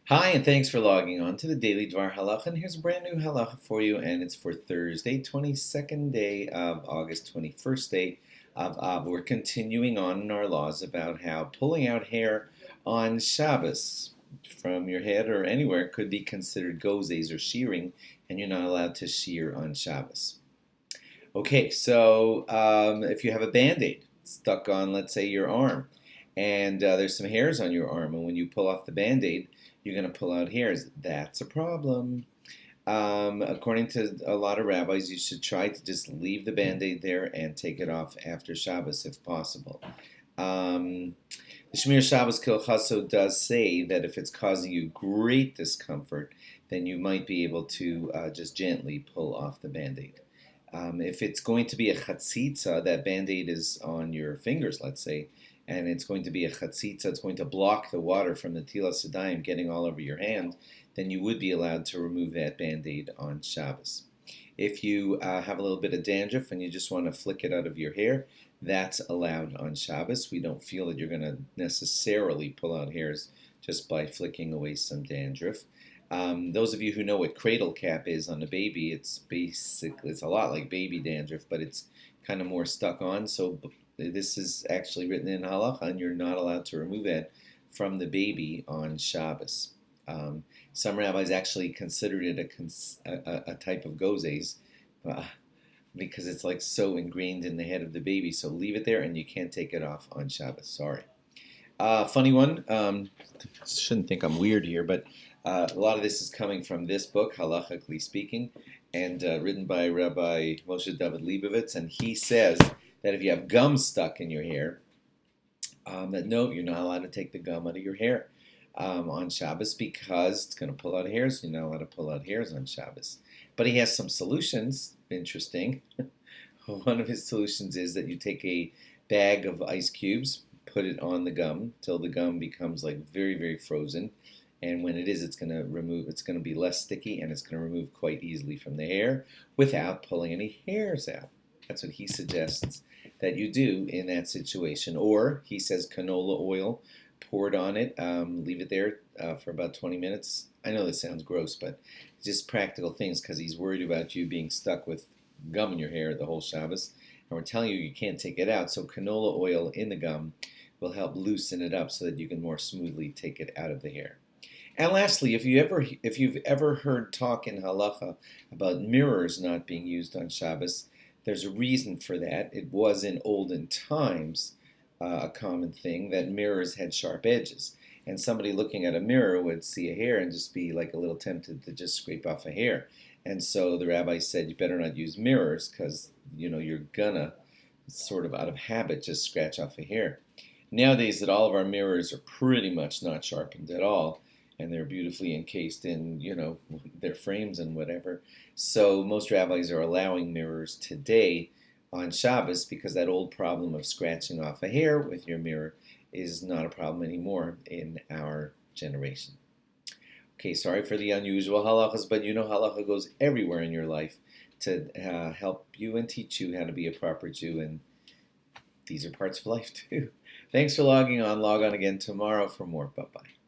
Hi, and thanks for logging on to the Daily DVAR Halacha. And here's a brand new halacha for you, and it's for Thursday, 22nd day of August, 21st day of Av. We're continuing on in our laws about how pulling out hair on Shabbos from your head or anywhere could be considered gozes or shearing, and you're not allowed to shear on Shabbos. Okay, so if you have a bandaid stuck on, let's say, your arm, and there's some hairs on your arm, and when you pull off the bandaid, you're going to pull out hairs. That's a problem. According to a lot of rabbis, you should try to just leave the bandaid there and take it off after Shabbos if possible. The Shmir Shabbos Kilchaso does say that if it's causing you great discomfort, then you might be able to just gently pull off the bandaid. If it's going to be a chatzitza, that band-aid is on your fingers, let's say, and it's going to be a chatzitza, it's going to block the water from the tilas yadayim getting all over your hand, then you would be allowed to remove that band-aid on Shabbos. If you have a little bit of dandruff and you just want to flick it out of your hair, that's allowed on Shabbos. We don't feel that you're going to necessarily pull out hairs just by flicking away some dandruff. Those of you who know what Cradle Cap is on a baby, it's a lot like baby dandruff, but it's kind of more stuck on. So this is actually written in halacha, and you're not allowed to remove it from the baby on Shabbos. Some rabbis actually considered it a type of gozes because it's like so ingrained in the head of the baby. So leave it there, and you can't take it off on Shabbos. Sorry. Funny one. Shouldn't think I'm weird here, but a lot of this is coming from this book, halachically speaking, and written by Rabbi Moshe David Leibovitz, and he says that if you have gum stuck in your hair, that no, you're not allowed to take the gum out of your hair on Shabbos because it's going to pull out hairs. You're not allowed to pull out hairs on Shabbos. But he has some solutions. Interesting. One of his solutions is that you take a bag of ice cubes, put it on the gum till the gum becomes like very, very frozen. And when it is, it's going to be less sticky, and it's going to remove quite easily from the hair without pulling any hairs out. That's what he suggests that you do in that situation. Or he says canola oil poured on it, leave it there for about 20 minutes. I know this sounds gross, but just practical things because he's worried about you being stuck with gum in your hair the whole Shabbos. And we're telling you can't take it out. So canola oil in the gum will help loosen it up so that you can more smoothly take it out of the hair. And lastly, if you've ever heard talk in halacha about mirrors not being used on Shabbos, there's a reason for that. It was in olden times a common thing that mirrors had sharp edges, and somebody looking at a mirror would see a hair and just be like a little tempted to just scrape off a hair. And so the rabbi said you better not use mirrors because you're gonna sort of out of habit just scratch off a hair. Nowadays, that all of our mirrors are pretty much not sharpened at all, and they're beautifully encased in, their frames and whatever. So most rabbis are allowing mirrors today on Shabbos because that old problem of scratching off a hair with your mirror is not a problem anymore in our generation. Okay, sorry for the unusual halachas, but halacha goes everywhere in your life to help you and teach you how to be a proper Jew, and these are parts of life too. Thanks for logging on. Log on again tomorrow for more. Bye-bye.